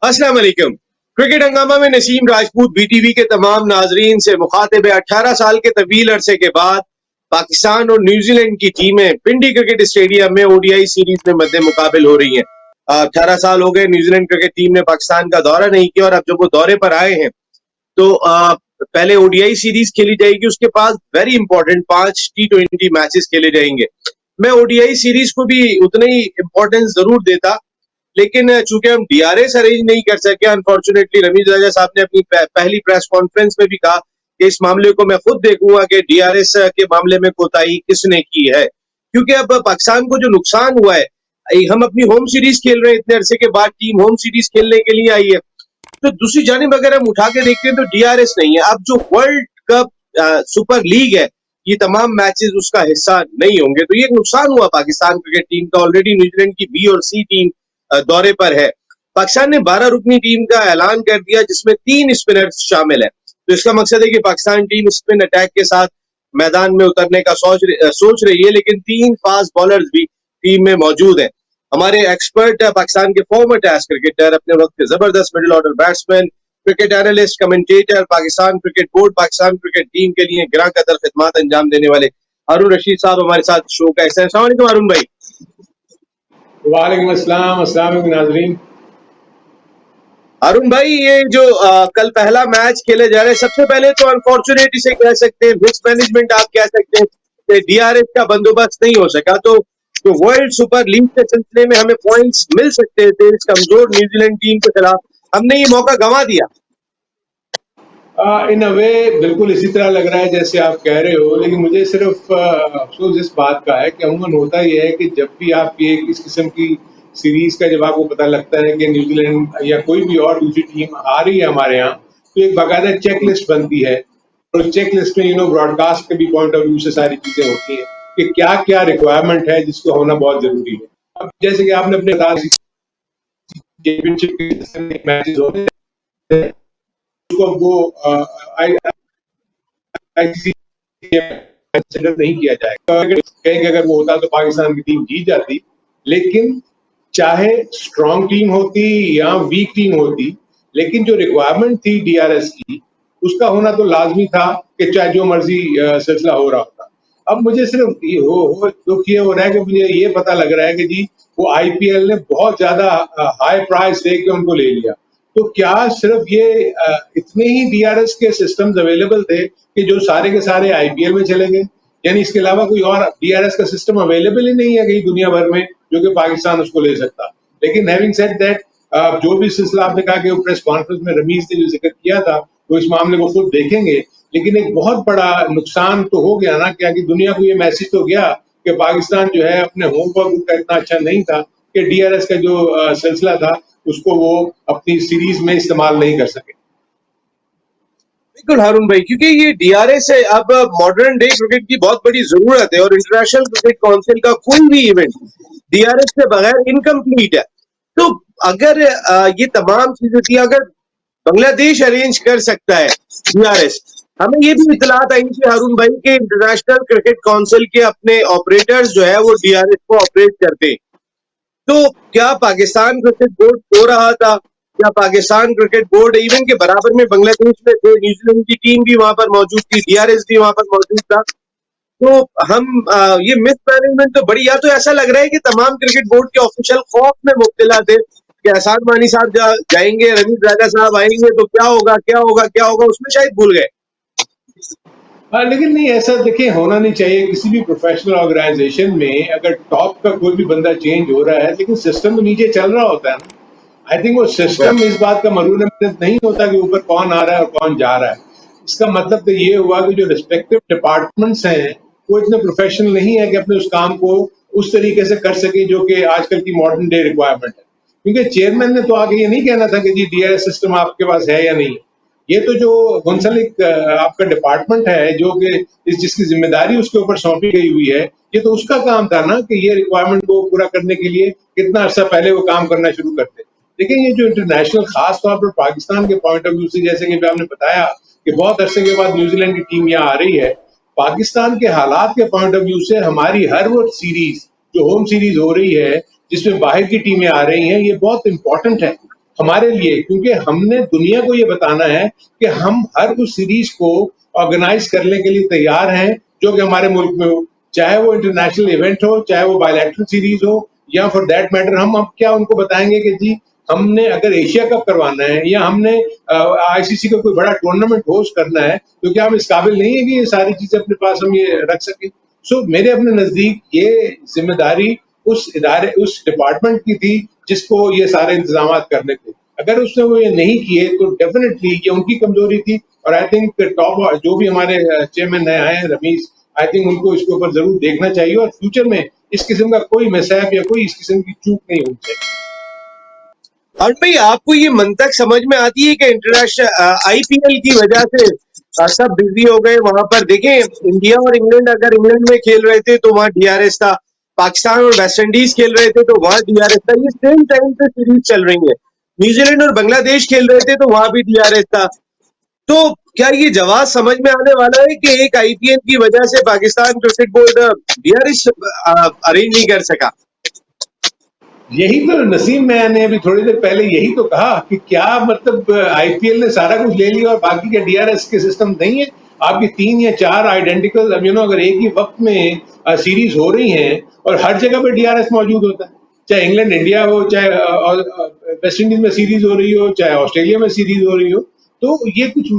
अस्सलाम वालेकुम। क्रिकेट हंगामा में नसीम राजपूत बीटीवी के तमाम नाजरीन से मुखातिब है। 18 साल के तवील अरसे के बाद पाकिस्तान और न्यूजीलैंड की टीमें पिंडी क्रिकेट स्टेडियम में ओडीआई सीरीज में मद्दे मुकाबिल हो रही हैं। 18 साल हो गए न्यूजीलैंड क्रिकेट टीम ने पाकिस्तान का दौरा नहीं किया, और अब जब वो दौरे पर आए हैं तो पहले ओडीआई सीरीज खेली जाएगी, उसके बाद वेरी इंपॉर्टेंट 5 T20 मैचेस खेले जाएंगे। मैं ओडीआई सीरीज को भी उतना ही इंपॉर्टेंस जरूर देता, लेकिन चूंकि हम डीआरएस अरेंज नहीं कर सके, अनफॉर्चुनेटली रमीज राजा साहब ने अपनी पहली प्रेस कॉन्फ्रेंस में भी कहा कि इस मामले को मैं खुद देखूंगा कि डीआरएस के मामले में कोताही किसने की है, क्योंकि अब पाकिस्तान को जो नुकसान हुआ है, हम अपनी होम सीरीज खेल रहे हैं, इतने अरसे के बाद टीम होम सीरीज खेलने के लिए आई है, तो दूसरी जानिब अगर हम उठा के देखते हैं तो डीआरएस नहीं है। अब जो वर्ल्ड कप सुपर लीग है, ये तमाम मैचेस उसका हिस्सा नहीं होंगे, तो ये नुकसान हुआ पाकिस्तान क्रिकेट टीम का। ऑलरेडी न्यूजीलैंड की बी और सी टीम दौरे पर है। पाकिस्तान ने 12 रुकनी टीम का ऐलान कर दिया, जिसमें 3 स्पिनर्स शामिल है। तो इसका मकसद है कि पाकिस्तान टीम स्पिन अटैक के साथ मैदान में उतरने का सोच रही है, लेकिन 3 फास्ट बॉलर्स भी टीम में मौजूद हैं। हमारे एक्सपर्ट पाकिस्तान के फॉर्मर टेस्ट क्रिकेटर, अपने वक्त के जबरदस्त middle order batsman, cricket analyst, commentator, Pakistan cricket board, Pakistan cricket team के लिए गिरा कदर खिदमत अंजाम देने वाले हारून रशीद साहब हमारे साथ शो का हिस्सा है। अस्सलाम वालेकुम हारून भाई। वालेकुम अस्सलाम, अस्सलाम वालेकुम नाज़रीन। हारून भाई, ये जो कल पहला मैच खेले जा रहे हैं, सबसे पहले तो अनफॉर्चुनेट इसे कह सकते हैं, मिसमैनेजमेंट आप कह सकते हैं कि डीआरएस का बंदोबस्त नहीं हो सका, तो वर्ल्ड सुपर लीग के सिलसिले में हमें पॉइंट्स मिल सकते थे इस कमजोर न्यूजीलैंड टीम के खिलाफ, हमने ये मौका गंवा दिया। इन अ वे बिल्कुल इसी तरह लग रहा है जैसे आप कह रहे हो, लेकिन मुझे सिर्फ अफसोस इस बात का है कि अमूमन होता ही है कि जब भी आप ये इस किस्म की सीरीज का जब आपको पता लगता है कि न्यूजीलैंड या कोई भी और दूसरी टीम आ रही है हमारे यहाँ, तो एक बाकायदा चेक लिस्ट बनती है, और चेक लिस्ट में ब्रॉडकास्ट के भी पॉइंट ऑफ व्यू से सारी चीजें होती हैं कि क्या क्या रिक्वायरमेंट है जिसको होना बहुत जरूरी है। अब जैसे कि आपने अपने चैंपियनशिप के मैचेस होते हैं, उसको वो कंसिडर नहीं किया जाएगा। कहें कि अगर वो होता तो पाकिस्तान की टीम जीत जाती, लेकिन चाहे स्ट्रॉन्ग टीम होती या वीक टीम होती, लेकिन जो रिक्वायरमेंट थी डीआरएस की, उसका होना तो लाजमी था कि चाहे जो मर्जी सिलसिला हो रहा होता। अब मुझे सिर्फ दुख ये हो रहा है कि मुझे ये पता लग रहा है कि जी वो आईपीएल ने बहुत ज्यादा हाई प्राइस दे के उनको ले लिया। तो क्या सिर्फ ये इतने ही डीआरएस के सिस्टम्स अवेलेबल थे कि जो सारे के सारे आईपीएल में चले गए? यानी इसके अलावा कोई और डीआरएस का सिस्टम अवेलेबल ही नहीं है कहीं दुनिया भर में जो कि पाकिस्तान उसको ले सकता। लेकिन हैविंग सेड दैट, जो भी सिलसिला आपने कहा कि वो प्रेस कॉन्फ्रेंस में रमीज ने जो जिक्र किया था, वो इस मामले को खुद देखेंगे, लेकिन एक बहुत बड़ा नुकसान तो हो गया ना, क्या कि दुनिया को ये मैसेज तो गया कि पाकिस्तान जो है अपने होम वर्क का इतना अच्छा नहीं था कि डीआरएस का जो सिलसिला था उसको वो अपनी सीरीज में इस्तेमाल नहीं कर सके। बिल्कुल हारून भाई, क्योंकि ये डीआरएस है, अब मॉडर्न डे क्रिकेट की बहुत बड़ी जरूरत है, और इंटरनेशनल क्रिकेट काउंसिल का कोई भी इवेंट डीआरएस के बगैर इनकम्प्लीट है। तो अगर ये तमाम चीजें थी, अगर बांग्लादेश अरेंज कर सकता है डीआरएस, हमें ये भी इतलात आई थी हारून भाई के इंटरनेशनल क्रिकेट काउंसिल के अपने ऑपरेटर्स जो है वो डीआरएस को ऑपरेट करते, तो क्या पाकिस्तान क्रिकेट बोर्ड हो रहा था, क्या पाकिस्तान क्रिकेट बोर्ड इवन के बराबर में बांग्लादेश में थे, न्यूजीलैंड की टीम भी वहां पर मौजूद थी, डीआरएस भी वहां पर मौजूद था, तो हम ये मिसमैनेजमेंट तो बड़ी, या तो ऐसा लग रहा है कि तमाम क्रिकेट बोर्ड के ऑफिशियल खौफ में मुब्तला थे कि एहसान मानी साहब जाएंगे, रमीज राजा साहब आएंगे तो क्या होगा क्या होगा क्या होगा, उसमें शायद भूल गए। लेकिन नहीं, ऐसा देखिए होना नहीं चाहिए किसी भी प्रोफेशनल ऑर्गेनाइजेशन में। अगर टॉप का कोई भी बंदा चेंज हो रहा है, लेकिन सिस्टम तो नीचे चल रहा होता है ना। आई थिंक वो सिस्टम इस बात का मरून नहीं होता कि ऊपर कौन आ रहा है और कौन जा रहा है। इसका मतलब तो ये हुआ कि जो रिस्पेक्टिव डिपार्टमेंट्स हैं वो इतने प्रोफेशनल नहीं है कि अपने उस काम को उस तरीके से कर सके जो कि आजकल की मॉडर्न डे रिक्वायरमेंट है। क्योंकि चेयरमैन ने तो आगे ये नहीं कहना था कि जी डीआरएस सिस्टम आपके पास है या नहीं। ये तो जो मुंसलिक आपका डिपार्टमेंट है जो कि जिसकी जिम्मेदारी उसके ऊपर सौंपी गई हुई है, ये तो उसका काम था ना कि ये रिक्वायरमेंट को पूरा करने के लिए कितना अर्सा पहले वो काम करना शुरू करते। लेकिन ये जो इंटरनेशनल, खास तौर पर पाकिस्तान के पॉइंट ऑफ व्यू से, जैसे कि आपने बताया कि बहुत अरसे के बाद न्यूजीलैंड की टीम यहाँ आ रही है, पाकिस्तान के हालात के पॉइंट ऑफ व्यू से हमारी हर वो सीरीज जो होम सीरीज हो रही है जिसमें बाहर की टीमें आ रही हैं, ये बहुत इंपॉर्टेंट है। हमारे लिए, क्योंकि हमने दुनिया को ये बताना है कि हम हर उस सीरीज को ऑर्गेनाइज करने के लिए तैयार हैं जो कि हमारे मुल्क में हो, चाहे वो इंटरनेशनल इवेंट हो, चाहे वो बायलैटरल सीरीज हो, या फॉर दैट मैटर हम अब क्या उनको बताएंगे कि जी हमने अगर एशिया कप करवाना है या हमने आईसीसी का कोई बड़ा टूर्नामेंट होस्ट करना है, तो क्या हम इस काबिल नहीं है कि ये सारी चीजें अपने पास हम ये रख सकें? सो मेरे अपने नजदीक ये जिम्मेदारी उस डिपार्टमेंट की थी जिसको ये सारे इंतजाम करने थे। अगर उसने वो ये नहीं किए तो डेफिनेटली ये उनकी कमजोरी थी। और आई थिंक टॉप जो भी हमारे चेयरमैन नए आए हैं रमीज, आई थिंक उनको इसके ऊपर जरूर देखना चाहिए और फ्यूचर में इस किस्म का कोई मिसहैप या कोई इस किस्म की चूक नहीं होनी चाहिए। और भाई आपको ये मंतक समझ में आती है कि इंटरनेशनल आईपीएल की वजह से सब बिजी हो गए वहां पर? देखें, इंडिया और इंग्लैंड अगर इंग्लैंड में खेल रहे थे तो वहां डीआरएस था, पाकिस्तान और वेस्ट इंडीज खेल रहे थे तो वहां डीआरएस था, ये सेम टाइम पे सीरीज चल रही है। न्यूजीलैंड और बांग्लादेश खेल रहे थे तो वहां भी डीआरएस था। तो क्या ये जवाब समझ में आने वाला है कि एक आईपीएल की वजह से Pakistan cricket board DRS arrange नहीं कर सका? यही तो नसीम, मैंने अभी थोड़ी देर पहले यही तो कहा कि क्या मतलब आईपीएल ने सारा कुछ ले लिया और बाकी के डीआरएस के सिस्टम नहीं है? आपकी 3 या 4 आइडेंटिकल अगर एक ही वक्त में सीरीज हो रही हैं और हर जगह पे डीआरएस मौजूद होता है, चाहे इंग्लैंड इंडिया हो, चाहे वेस्ट इंडीज में सीरीज हो रही हो, चाहे ऑस्ट्रेलिया में सीरीज हो रही हो, तो ये कुछ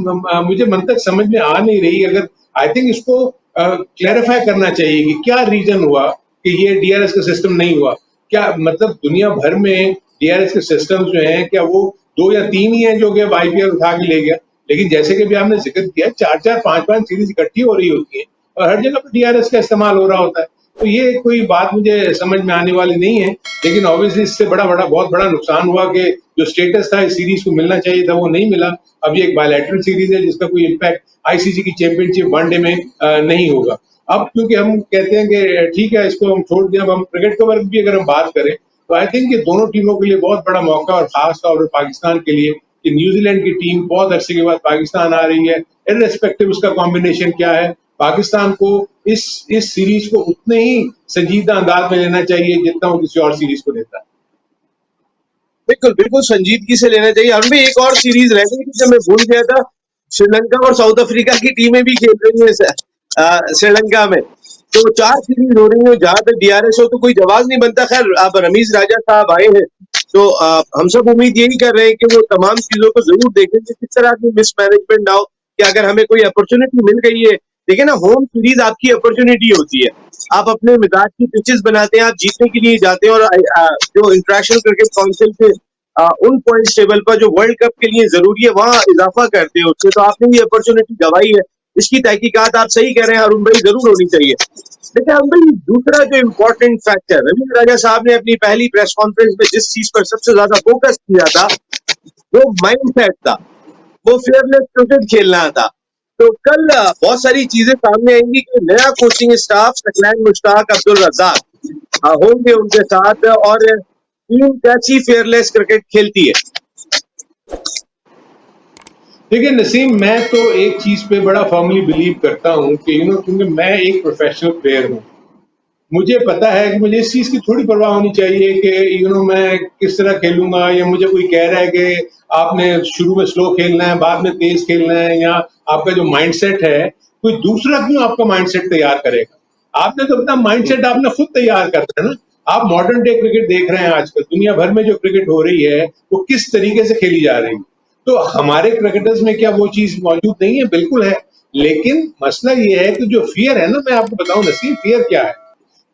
मुझे मंतक समझ में आ नहीं रही। अगर आई थिंक इसको क्लैरिफाई करना चाहिए कि क्या रीजन हुआ कि ये डीआरएस का सिस्टम नहीं हुआ। क्या मतलब दुनिया भर में डीआरएस के सिस्टम जो हैं क्या वो 2 या 3 ही हैं जो कि अब आईपीएल उठा के ले गया? लेकिन जैसे कि भी आपने जिक्र किया 4-4 5-5 सीरीज इकट्ठी हो रही होती है और हर जगह पर डीआरएस का इस्तेमाल हो रहा होता है। तो ये कोई बात मुझे समझ में आने वाली नहीं है। लेकिन ऑब्वियसली इससे बहुत बड़ा नुकसान हुआ कि जो स्टेटस था इस सीरीज को मिलना चाहिए था वो नहीं मिला। अब ये एक बायलैटरल सीरीज है जिसका कोई इम्पैक्ट आईसीसी की चैंपियनशिप वनडे में नहीं होगा। अब क्योंकि हम कहते हैं कि ठीक है इसको हम छोड़ दें, अब हम क्रिकेट के वर्ग भी अगर हम बात करें तो आई थिंक ये दोनों टीमों के लिए बहुत बड़ा मौका और खास तौर पर पाकिस्तान के लिए कि न्यूजीलैंड की टीम बहुत अरसे के बाद पाकिस्तान आ रही है, इररेस्पेक्टिव उसका कॉम्बिनेशन क्या है, पाकिस्तान को इस सीरीज को उतने ही संजीदा अंदाज में लेना चाहिए जितना वो किसी और सीरीज को लेता है। बिल्कुल बिल्कुल संजीदगी से लेना चाहिए। हम भी एक और सीरीज रह गई थी जो मैं भूल गया था, श्रीलंका और साउथ अफ्रीका की टीमें भी खेल रही है श्रीलंका में। तो 4 सीरीज हो रही है, जहां तक डीआरएस हो तो कोई जवाब नहीं बनता। खैर अब रमीज राजा साहब आए हैं तो हम सब उम्मीद यही कर रहे हैं कि वो तमाम चीजों को जरूर देखेंगे, किस तरह की मिसमैनेजमेंट ना हो, कि अगर हमें कोई अपॉर्चुनिटी मिल गई है। देखिए ना, होम सीरीज आपकी अपॉर्चुनिटी होती है, आप अपने मिजाज की पिचेस बनाते हैं, आप जीतने के लिए जाते हैं और जो इंटरनेशनल क्रिकेट काउंसिल से उन पॉइंट टेबल पर जो वर्ल्ड कप के लिए जरूरी है वहां इजाफा करते हैं उससे। तो आपने ये अपॉर्चुनिटी गवाई है, इसकी तहकीकात आप सही कह रहे हैं अरुण भाई, जरूर होनी चाहिए। देखिए अरुण भाई, दूसरा जो इम्पोर्टेंट फैक्टर रवींद्र राजा साहब ने अपनी पहली प्रेस कॉन्फ्रेंस में जिस चीज पर सबसे ज्यादा फोकस किया था वो माइंडसेट था, वो फेयरलेस क्रिकेट खेलना था। तो कल बहुत सारी चीजें सामने आएंगी कि नया कोचिंग स्टाफ सकलैन मुश्ताक अब्दुल रज़ाक होंगे उनके साथ और टीम कैसी फेयरलेस क्रिकेट खेलती है। देखिए नसीम, मैं तो एक चीज पे बड़ा फर्मली बिलीव करता हूँ कि क्योंकि मैं एक प्रोफेशनल प्लेयर हूँ, मुझे पता है कि मुझे इस चीज की थोड़ी परवाह होनी चाहिए कि मैं किस तरह खेलूंगा, या मुझे कोई कह रहा है कि आपने शुरू में स्लो खेलना है बाद में तेज खेलना है, या आपका जो माइंडसेट है कोई दूसरा क्यों आपका माइंडसेट तैयार करेगा। आपने तो अपना माइंडसेट आपने खुद तैयार करना है ना। आप मॉडर्न डे क्रिकेट देख रहे हैं, आजकल दुनिया भर में जो क्रिकेट हो रही है वो किस तरीके से खेली जा रही है। तो हमारे क्रिकेटर्स में क्या वो चीज मौजूद नहीं है? बिल्कुल है। लेकिन मसला ये है कि जो फियर है ना, मैं आपको बताऊं नसीम, फियर क्या है?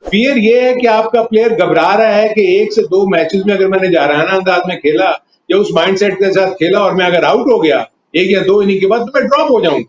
फियर ये है कि आपका प्लेयर घबरा रहा है कि 1 से 2 मैचेस में अगर मैंने जाराना अंदाज में खेला या उस माइंडसेट के साथ खेला और मैं अगर आउट हो गया 1 या 2 इनिंग के बाद तो मैं ड्रॉप हो जाऊंगा।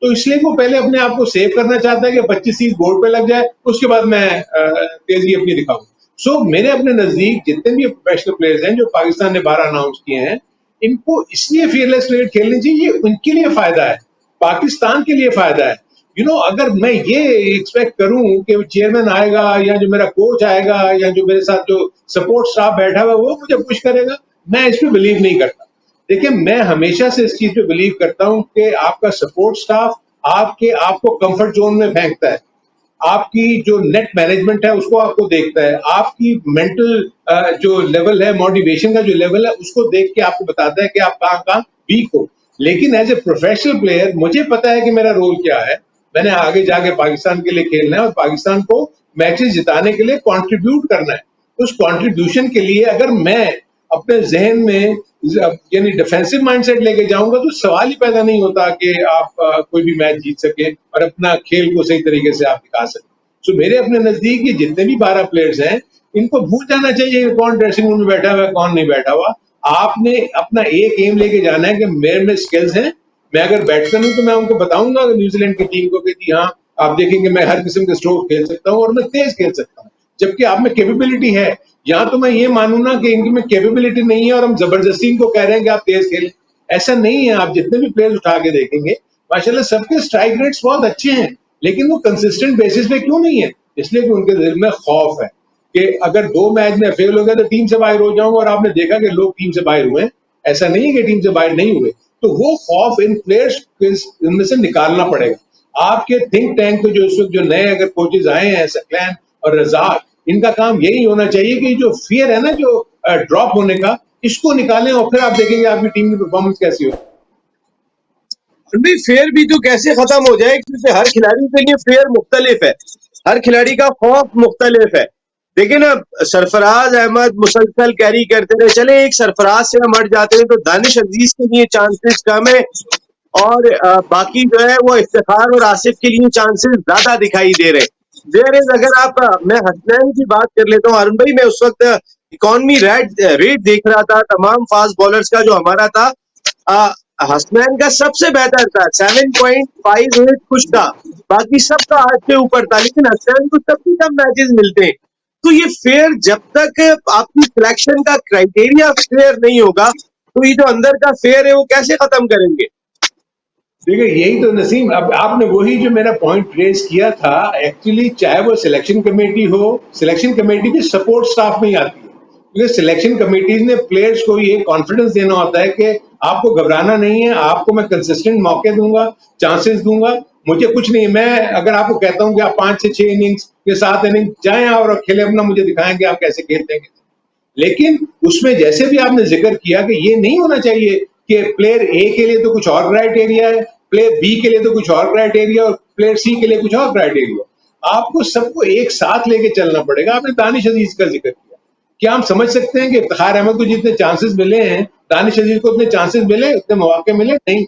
तो इसलिए वो पहले अपने आप को सेव करना चाहता है कि 25 30 बोर्ड पे लग जाए, उसके बाद मैं तेजी अपनी दिखाऊं। सो मेरे अपने नजदीक जितने भी प्रोफेशनल प्लेयर्स हैं जो पाकिस्तान ने 12 अनाउंस किए हैं, इनको इसलिए फियरलेस क्रिकेट खेलनी चाहिए, उनके लिए फायदा है, पाकिस्तान के लिए फायदा है। अगर मैं ये एक्सपेक्ट करूं कि चेयरमैन आएगा या जो मेरा कोच आएगा या जो मेरे साथ जो सपोर्ट स्टाफ बैठा हुआ वो मुझे पुश करेगा, मैं इस पे बिलीव नहीं करता। देखिए, मैं हमेशा से इस चीज पे बिलीव करता हूं कि आपका सपोर्ट स्टाफ आपको कंफर्ट जोन में फेंकता है। आपकी जो नेट मैनेजमेंट है उसको आपको देखता है, आपकी मेंटल जो लेवल है, मोटिवेशन का जो लेवल है उसको देख के आपको बताता है कि आप कहाँ कहाँ वीक हो। लेकिन एज ए प्रोफेशनल प्लेयर मुझे पता है कि मेरा रोल क्या है, मैंने आगे जाके पाकिस्तान के लिए खेलना है और पाकिस्तान को मैचेस जिताने के लिए कंट्रीब्यूट करना है। उस कंट्रीब्यूशन के लिए अगर मैं अपने जहन में यानी डिफेंसिव माइंडसेट लेके जाऊंगा तो सवाल ही पैदा नहीं होता कि आप कोई भी मैच जीत सके और अपना खेल को सही तरीके से आप दिखा सके। सो मेरे अपने नजदीक ये जितने भी 12 प्लेयर्स हैं इनको भूल जाना चाहिए कौन ड्रेसिंग रूम में बैठा हुआ है कौन नहीं बैठा हुआ। आपने अपना एक एम लेके जाना है कि मेरे में स्किल्स हैं, मैं अगर बैट्समैन हूं तो मैं उनको बताऊंगा न्यूजीलैंड की टीम को कि जी हाँ आप देखेंगे मैं हर किस्म के स्ट्रोक खेल सकता हूँ और मैं तेज खेल सकता हूँ, जबकि आप में कैपेबिलिटी है। यहाँ तो मैं ये मानूं ना कि इनकी में कैपेबिलिटी नहीं है और हम जबरदस्ती इनको कह रहे हैं कि आप तेज खेलें, ऐसा नहीं है। आप जितने भी प्लेयर्स उठा के देखेंगे माशाल्लाह सबके स्ट्राइक रेट्स बहुत अच्छे हैं, लेकिन वो कंसिस्टेंट बेसिस पे क्यों नहीं है? इसलिए कि उनके दिल में खौफ है कि अगर 2 मैच में फेल हो गया तो टीम से बाहर हो जाऊंगा, और आपने देखा कि लोग टीम से बाहर हुए हैं, ऐसा नहीं है कि टीम से बाहर नहीं हुए। तो वो खौफ इन प्लेयर्स इनमें से निकालना पड़ेगा। आपके थिंक टैंक के जो इस वक्त जो नए अगर कोचेज आए हैं सकलैन और रजाक, इनका काम यही होना चाहिए कि जो फियर है ना जो ड्रॉप होने का, इसको निकालें और फिर आप देखेंगे आपकी टीम की परफॉर्मेंस कैसी हो। भाई फेयर भी तो कैसे खत्म हो जाए, क्योंकि हर खिलाड़ी के लिए फेयर मुख्तलिफ है, हर खिलाड़ी का खौफ मुख्तलिफ है। देखिए ना, सरफराज अहमद मुसलसल कैरी करते रहे, चले एक सरफराज से हम हट जाते हैं तो दानिश अजीज के लिए चांसेस कम है, और बाकी जो है वो इफ्तिखार और आसिफ के लिए चांसेस ज्यादा दिखाई दे रहे हैं। देयर इज, अगर आप मैं हसनैन की बात कर लेता हूँ अरुण भाई, मैं उस वक्त इकॉनमी रेट देख रहा था तमाम फास्ट बॉलर्स का जो हमारा था, हसनैन का सबसे बेहतर था, 7.58 कुछ था, बाकी सबका 8 से ऊपर था, लेकिन हसनैन को सबसे कम मैचेस मिलते हैं। तो ये फेयर, जब तक आपकी सिलेक्शन का क्राइटेरिया फेयर नहीं होगा तो ये जो अंदर का फेयर है वो कैसे खत्म करेंगे? देखिए यही तो नसीम, अब आपने वही जो मेरा पॉइंट रेज किया था, एक्चुअली चाहे वो सिलेक्शन कमेटी हो, सिलेक्शन कमेटी भी सपोर्ट स्टाफ में ही आती है, क्योंकि सिलेक्शन कमेटीज ने प्लेयर्स को ये कॉन्फिडेंस देना होता है कि आपको घबराना नहीं है, आपको मैं कंसिस्टेंट मौके दूंगा, चांसेस दूंगा, मुझे कुछ नहीं। मैं अगर आपको कहता हूं कि आप 5 से 6 इनिंग्स या 7 इनिंग्स जाएं और खेले अपना, मुझे दिखाएं कि आप कैसे खेलते हैं। लेकिन उसमें जैसे भी आपने जिक्र किया कि ये नहीं होना चाहिए कि प्लेयर ए के लिए तो कुछ और क्राइटेरिया है, प्लेयर बी के लिए तो कुछ और क्राइटेरिया और प्लेयर सी के लिए कुछ और क्राइटेरिया। आपको सबको एक साथ लेके चलना पड़ेगा। आपने दानिश अजीज का जिक्र किया, क्या हम समझ सकते हैं कि इफ्तिखार अहमद को जितने चांसेस मिले हैं दानिश अजीज को उतने चांसेस मिले, उतने मौके मिले नहीं?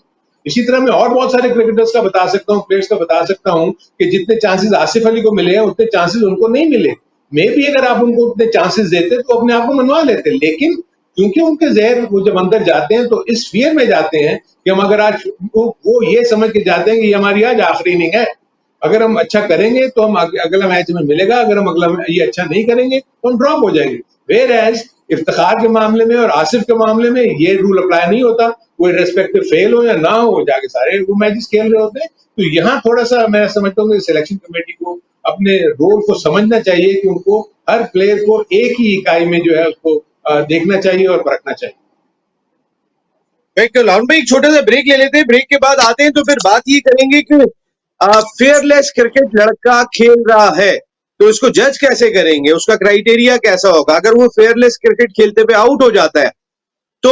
इसी तरह मैं और बहुत सारे क्रिकेटर्स का बता सकता हूँ, प्लेयर्स का बता सकता हूँ कि जितने चांसेस आसिफ अली को मिले हैं उतने चांसेस उनको नहीं मिले। मे भी अगर आप उनको उतने चांसेस देते तो अपने आप को मनवा लेते, लेकिन क्योंकि उनके जहर वो जब अंदर जाते हैं तो इस फियर में जाते हैं कि हम अगर आज वो ये समझ के जाते हैं कि ये हमारी आज आखिरी इनिंग है, अगर हम अच्छा करेंगे तो हम अगला मैच में मिलेगा, अगर हम अगला ये अच्छा नहीं करेंगे तो हम ड्रॉप हो जाएंगे। वेयर एज इफ्तिखार के मामले में और आसिफ के मामले में ये रूल अप्लाई नहीं होता, कोई रेस्पेक्टिव फेल हो या ना हो, जाके सारे वो मैचेस खेल रहे होते हैं। तो यहाँ थोड़ा सा मैं समझता हूँ कि सिलेक्शन कमेटी को अपने रोल को समझना चाहिए कि उनको हर प्लेयर को एक ही इकाई में जो है उसको देखना चाहिए और परखना चाहिए। लाउन भाई एक छोटा सा ब्रेक ले लेते हैं, ब्रेक के बाद आते हैं तो फिर बात ये करेंगे कि फेयरलेस क्रिकेट लड़का खेल रहा है तो इसको जज कैसे करेंगे, उसका क्राइटेरिया कैसा होगा। अगर वो फेयरलेस क्रिकेट खेलते हुए आउट हो जाता है तो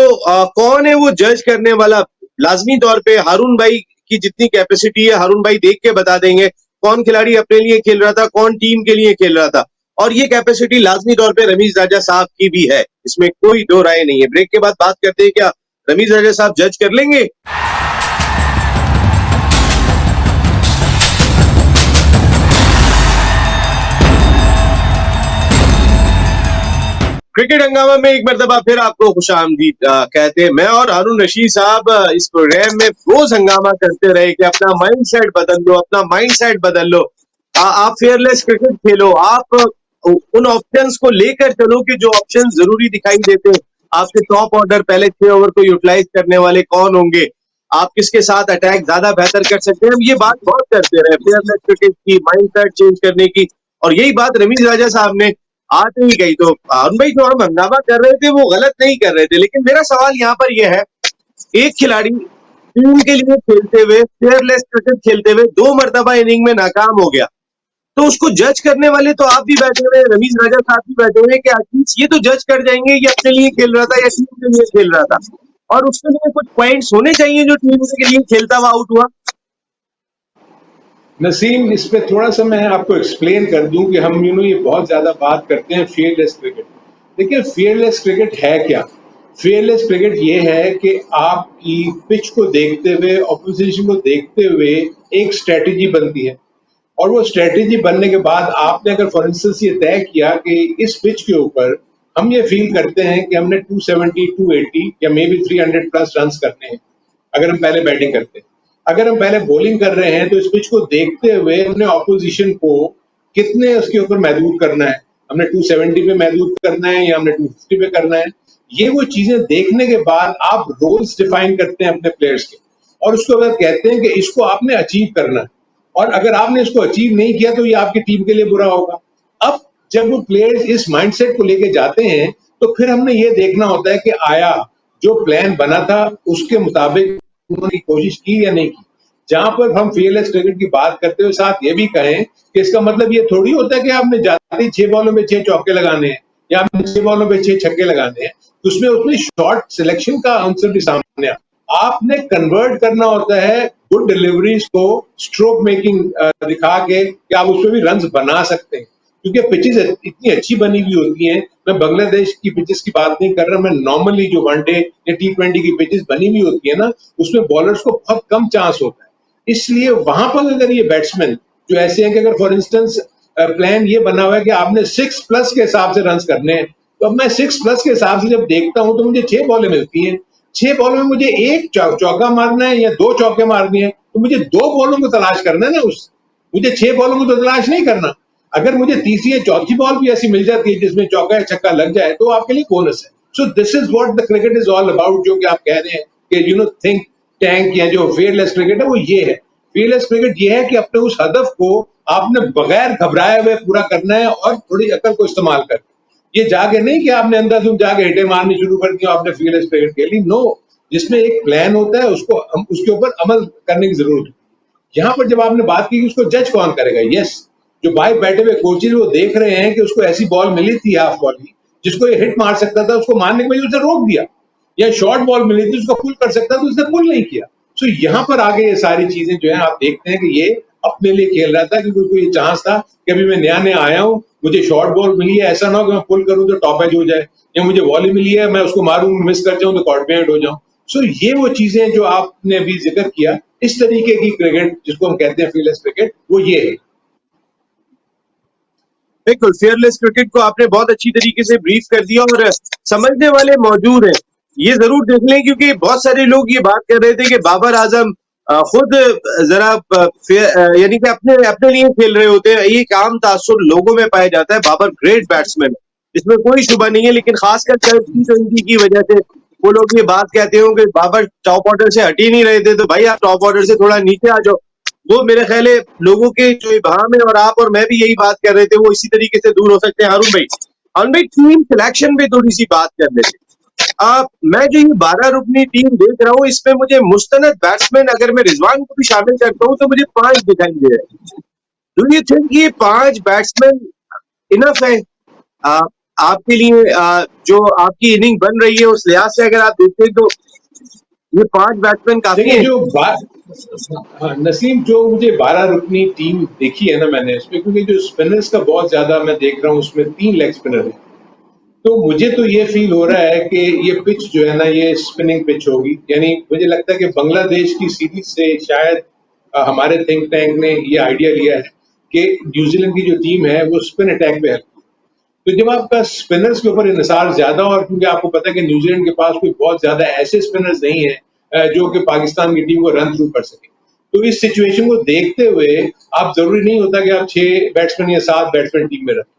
कौन है वो जज करने वाला? लाजमी तौर पे हारून भाई की जितनी कैपेसिटी है हारून भाई देख के बता देंगे कौन खिलाड़ी अपने लिए खेल रहा था, कौन टीम के लिए खेल रहा था, और ये कैपेसिटी लाजमी तौर पे रमीज राजा साहब की भी है, इसमें कोई दो राय नहीं है। ब्रेक के बाद बात करते हैं, क्या रमीज राजा साहब जज कर लेंगे? क्रिकेट हंगामा में एक मरतबा फिर आपको खुशामदीद कहते हैं। मैं और हारून रशीद साहब इस प्रोग्राम में रोज हंगामा करते रहे कि अपना माइंड सेट बदल लो, अपना माइंड सेट बदल लो, आप फेयरलेस क्रिकेट खेलो, आप उन ऑप्शंस को लेकर चलो कि जो ऑप्शन जरूरी दिखाई देते हैं। आपके टॉप ऑर्डर पहले 6 ओवर को यूटिलाइज करने वाले कौन होंगे, आप किसके साथ अटैक ज्यादा बेहतर कर सकते हैं। हम ये बात बहुत करते रहे फेयरलेस क्रिकेट की, माइंड सेट चेंज करने की, और यही बात रमीज राजा साहब ने आते ही गई। तो अरुण भाई जो हम हंगामा कर रहे थे वो गलत नहीं कर रहे थे, लेकिन मेरा सवाल यहाँ पर यह है, एक खिलाड़ी टीम के लिए खेलते हुए फेयरलेस क्रिकेट खेलते हुए 2 मरतबा इनिंग में नाकाम हो गया, तो उसको जज करने वाले तो आप भी बैठे हुए हैं, रमीज राजा साहब भी बैठे हुए हैं, कि एटलीस्ट ये तो जज कर जाएंगे कि अपने लिए खेल रहा था या टीम के लिए खेल रहा था, और उसके लिए कुछ पॉइंट्स होने चाहिए जो टीम के लिए खेलता हुआ आउट हुआ। नसीम, इस पे थोड़ा सा मैं आपको एक्सप्लेन कर दूं कि हम ये बहुत ज्यादा बात करते हैं fearless क्रिकेट। देखिए, fearless क्रिकेट है क्या? fearless क्रिकेट ये है कि आपकी पिच को देखते हुए, ऑपोजिशन को देखते हुए एक स्ट्रेटेजी बनती है, और वो स्ट्रेटेजी बनने के बाद आपने अगर फॉर इंस्टेंस ये तय किया कि इस पिच के ऊपर हम ये फील करते हैं कि हमने 270, 280 या मे बी 300 प्लस रन करने हैं अगर हम पहले बैटिंग करते हैं। अगर हम पहले बॉलिंग कर रहे हैं तो इस पिच को देखते हुए हमने ऑपोजिशन को कितने उसके ऊपर महदूद करना है, हमने 270 पे महदूद करना है या हमने 250 पे करना है। ये वो चीजें देखने के बाद आप रोल्स डिफाइन करते हैं अपने प्लेयर्स के, और उसको बाद कहते हैं कि इसको आपने अचीव करना है, और अगर आपने इसको अचीव नहीं किया तो ये आपकी टीम के लिए बुरा होगा। अब जब वो प्लेयर्स इस माइंडसेट को लेके जाते हैं तो फिर हमने ये देखना होता है कि आया जो प्लान बना था उसके मुताबिक उन्होंने कोशिश की या नहीं की। जहां पर हम fearless क्रिकेट की बात करते हुए साथ ये भी कहें कि इसका मतलब ये थोड़ी होता है कि आपने जाते ही 6 बॉलों में 6 चौके लगाने हैं या आपने 6 बॉलों में 6 छक्के लगाने हैं। उसमें उसमें शॉर्ट सिलेक्शन का आंसर भी सामने आता है। आपने कन्वर्ट करना होता है गुड डिलीवरीज को स्ट्रोक मेकिंग दिखा के कि आप उसमें भी रन्स बना सकते हैं, क्योंकि पिचेस इतनी अच्छी बनी हुई होती हैं। मैं बांग्लादेश की पिचेस की बात नहीं कर रहा, मैं नॉर्मली जो वनडे या T20 की पिचेस बनी हुई होती है ना, उसमें बॉलर्स को बहुत कम चांस होता है। इसलिए वहां पर अगर ये बैट्समैन जो ऐसे हैं कि अगर फॉर इंस्टेंस प्लान ये बना हुआ है कि आपने 6+ के हिसाब से रन करने हैं, तो अब मैं 6+ के हिसाब से जब देखता हूं तो मुझे 6 बॉलें मिलती हैं। 6 बॉलों में मुझे एक चौका मारना है या 2 चौके मारने हैं, तो मुझे 2 बॉलों को तलाश करना है ना। उस मुझे 6 बॉलों को तो तलाश नहीं करना। अगर मुझे तीसरी या चौथी बॉल भी ऐसी मिल जाती है जिसमें चौका या छक्का लग जाए तो आपके लिए बोनस है। So this is what the cricket is all about, जो कि आप कह रहे हैं कि थिंक टैंक या जो fearless क्रिकेट है वो ये है। fearless क्रिकेट ये है कि अपने उस हदफ को आपने बगैर घबराए हुए पूरा करना है और थोड़ी अकल को इस्तेमाल करके। ये जाके नहीं कि आपने अंधाधुंध जाके हिटे मारनी शुरू कर दी, आपने fearless क्रिकेट खेली। नो, जिसमें एक प्लान होता है उसको उसके ऊपर अमल करने की जरूरत है। यहाँ पर जब आपने बात की कि उसको जज कौन करेगा, यस, जो बाहर बैठे हुए कोचेज वो देख रहे हैं कि उसको ऐसी बॉल मिली थी हाफ वॉली जिसको ये हिट मार सकता था, उसको मारने के वजह उसे रोक दिया, या शॉर्ट बॉल मिली थी उसको पुल कर सकता था, उसने पुल नहीं किया। सो यहाँ पर आगे ये सारी चीजें जो है आप देखते हैं कि ये अपने लिए खेल रहा था, क्योंकि उसको ये चांस था कि अभी मैं नया नया आया हूँ, मुझे शॉर्ट बॉल मिली है, ऐसा ना हो कि मैं पुल करूँ तो टॉप एज हो जाए, या मुझे वॉली मिली है मैं उसको मारूं मिस कर जाऊं तो कॉर्ट में आउट हो जाऊं। सो ये वो चीजें जो आपने अभी जिक्र किया, इस तरीके की क्रिकेट जिसको हम कहते हैं fearless क्रिकेट, वो ये है। बिल्कुल, fearless क्रिकेट को आपने बहुत अच्छी तरीके से ब्रीफ कर दिया, और समझने वाले मौजूद हैं ये जरूर देख लें, क्योंकि बहुत सारे लोग ये बात कर रहे थे कि बाबर आजम खुद जरा यानी कि अपने अपने लिए खेल रहे होते हैं। ये एक आम तासुर लोगों में पाया जाता है। बाबर ग्रेट बैट्समैन, इसमें कोई शुबा नहीं है, लेकिन खासकर T20 की वजह से वो लोग ये बात कहते हो कि बाबर टॉप ऑर्डर से हट ही नहीं रहे थे, तो भाई आप टॉप ऑर्डर से थोड़ा नीचे आ जाओ। वो मेरे ख्याल है लोगों के जो इबाम है, और आप और मैं भी यही बात कर रहे थे, वो इसी तरीके से दूर हो सकते हैं। हारून भाई टीम सिलेक्शन पे थोड़ी सी बात कर लेते हैं। मैं जो ये 12 रुकनी टीम देख रहा हूँ, इसमें मुझे मुस्तनद बैट्समैन अगर मैं रिजवान को भी शामिल करता हूँ तो मुझे 5 दिखाई दे रहे हैं। डू यू थिंक ये 5 बैट्समैन इनफ है आपके लिए? जो आपकी इनिंग बन रही है उस लिहाज से अगर आप देखते हैं तो ये 5 बैट्समैन काफी देखिए है? जो हाँ, नसीम, जो मुझे 12 रुकनी टीम देखी है ना मैंने इसमें, क्योंकि जो स्पिनर्स का बहुत ज्यादा मैं देख रहा हूँ, उसमें 3 लेग स्पिनर है, तो मुझे तो ये फील हो रहा है कि ये पिच जो है ना ये स्पिनिंग पिच होगी। यानी मुझे लगता है कि बांग्लादेश की सीरीज से शायद हमारे थिंक टैंक ने ये आइडिया लिया है कि न्यूजीलैंड की जो टीम है वो स्पिन अटैक पे है। तो जब आपका स्पिनर्स के ऊपर इंहिसार ज्यादा, और क्योंकि आपको पता है कि न्यूजीलैंड के पास कोई बहुत ज्यादा ऐसे स्पिनर्स नहीं है जो कि पाकिस्तान की टीम को रन थ्रू कर सके, तो इस सिचुएशन को देखते हुए आप जरूरी नहीं होता कि आप 6 बैट्समैन या 7 बैट्समैन टीम में रखें,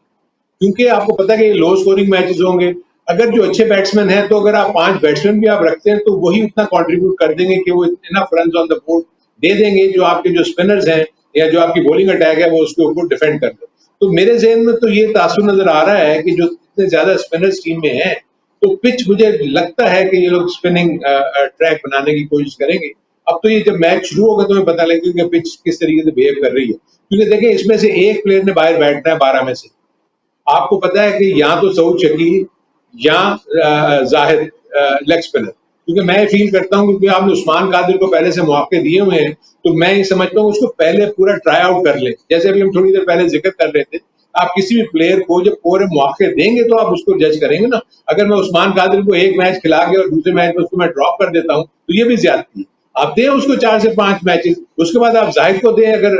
क्योंकि आपको पता है कि ये लो स्कोरिंग मैचेस होंगे। अगर जो अच्छे बैट्समैन हैं तो अगर आप 5 बैट्समैन भी आप रखते हैं तो वही उतना कंट्रीब्यूट कर देंगे कि वो enough runs on the board दे देंगे, जो आपके जो स्पिनर्स हैं या जो आपकी बॉलिंग अटैक है वो उसके ऊपर डिफेंड कर दे। तो मेरे ज़हन में तो ये तासुर नजर आ रहा है कि जो इतने ज्यादा स्पिनर्स टीम में हैं, तो पिच मुझे लगता है कि ये लोग स्पिनिंग ट्रैक बनाने की कोशिश करेंगे। अब तो ये जब मैच शुरू होगा तो हमें पता लगेगा कि पिच किस तरीके से बिहेव कर रही है, क्योंकि देखिए इसमें से एक प्लेयर ने बाहर बैठना है 12 में से। आपको पता है कि या तो सऊद शकील या जाहिद लेग स्पिनर, क्योंकि मैं फील करता हूं क्योंकि आपने उस्मान कादिर को पहले से मौके दिए हुए हैं, तो मैं ये समझता हूँ उसको पहले पूरा ट्राई आउट कर ले। जैसे अभी हम थोड़ी देर पहले जिक्र कर रहे थे, आप किसी भी प्लेयर को जब पूरे मौके देंगे तो आप उसको जज करेंगे ना। अगर मैं उस्मान कादिर को एक मैच खिला के और दूसरे मैच में उसको मैं ड्रॉप कर देता हूँ तो ये भी ज्यादती है। आप दें उसको 4 से 5 मैचेस, उसके बाद आप जाहिद को दें। अगर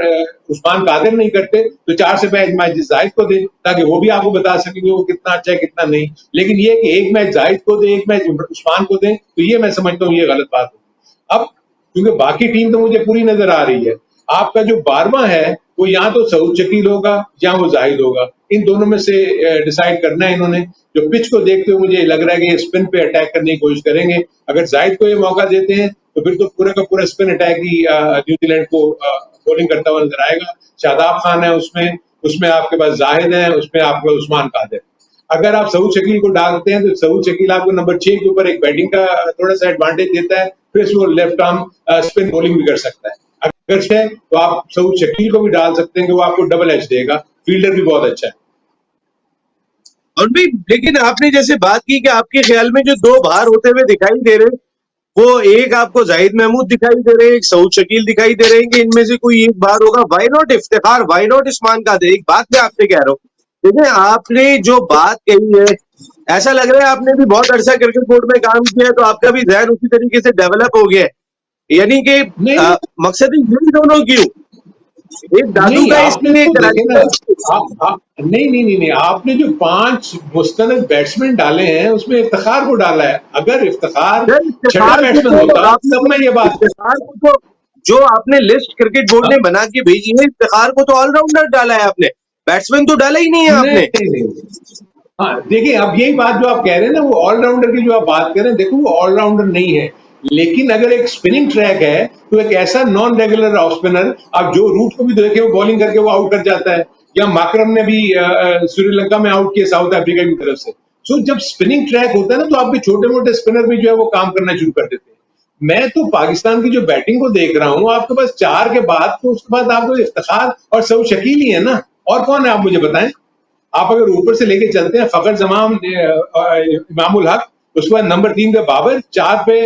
उस्मान कादिर नहीं करते तो 4 से 5 मैचेस जाहिद को दें, ताकि वो भी आपको बता सके कि वो कितना अच्छा है कितना नहीं। लेकिन ये कि एक मैच जाहिद को दें, एक मैच उस्मान को दें, तो ये मैं समझता हूँ ये गलत बात है। अब क्योंकि बाकी टीम तो मुझे पूरी नजर आ रही है, आपका जो 12वां है वो या तो सऊद शकील होगा या वो जाहिद होगा, इन दोनों में से डिसाइड करना है इन्होंने। जो पिच को देखते हुए मुझे लग रहा है कि स्पिन पे अटैक करने की कोशिश करेंगे। अगर जाहिद को ये मौका देते हैं तो फिर तो पूरे का पूरा स्पिन अटैक ही न्यूजीलैंड को बॉलिंग करता हुआ नजर आएगा। शादाब खान है उसमें, उसमें आपके पास जाहिद है, उसमें आपके पास उस्मान कादिर। अगर आप सऊद शकील को डालते हैं तो सऊद शकील आपको नंबर 6 के ऊपर एक बैटिंग का थोड़ा सा एडवांटेज देता है, फिर वो लेफ्ट आर्म स्पिन बॉलिंग भी कर सकता है। अगर है तो आप सऊद शकील को भी डाल सकते हैं कि वो आपको डबल एज देगा, फील्डर भी बहुत अच्छा है। और भी, लेकिन आपने जैसे बात की कि आपके ख्याल में जो दो बाहर होते हुए दिखाई दे रहे हैं, वो एक आपको जाहिद महमूद दिखाई दे रहे हैं, एक सऊद शकील दिखाई दे रहे हैं, कि इनमें से कोई एक बाहर होगा। Why not Iftikhar, why not Usman Qadir? एक बात मैं आपसे कह रहा हूँ, देखिए आपने जो बात कही है, ऐसा लग रहा है आपने भी बहुत अरसा क्रिकेट बोर्ड में काम किया है, तो आपका भी जहन उसी तरीके से डेवलप हो गया है। यानी कि नहीं मकसद यही दोनों क्यों, एक दादू नहीं, का आपने इसलिए तो देखे ना, कराची नहीं, आपने जो 5 मुस्तनद बैट्समैन डाले हैं उसमें इफ्तिखार को डाला है। अगर इफ्तिखार सर, छठा इफ्तिखार को बैट्समैन तो होता आपने तब मैं ये बात इफ्तिखार को तो जो आपने लिस्ट क्रिकेट बोर्ड ने बना के भेजी है, इफ्तिखार को तो ऑलराउंडर डाला है आपने, बैट्समैन तो डाला ही नहीं है आपने। नहीं। हाँ देखिए, अब यही बात जो आप कह रहे हैं ना, वो ऑलराउंडर की जो आप बात कर रहे हैं, देखो वो ऑलराउंडर नहीं है। लेकिन अगर एक स्पिनिंग ट्रैक है तो एक ऐसा नॉन रेगुलर ऑफ स्पिनर, आप जो रूट को भी देखे वो बॉलिंग करके वो आउट कर जाता है। या माकरम ने भी श्रीलंका में आउट किया साउथ अफ्रीका की तरफ से। सो जब स्पिनिंग ट्रैक होता है ना, तो आपके छोटे मोटे स्पिनर भी जो है वो काम करना शुरू कर देते हैं। मैं तो पाकिस्तान की जो बैटिंग को देख रहा हूँ, आपके पास 4 के बाद तो उसके बाद आपको इफ्तिखार और सऊद शकील ही है ना, और कौन है आप मुझे बताएं। आप अगर ऊपर से लेके चलते हैं, फखर जमान, इमामुल हक, उसके बाद नंबर 3 पे बाबर, 4 पे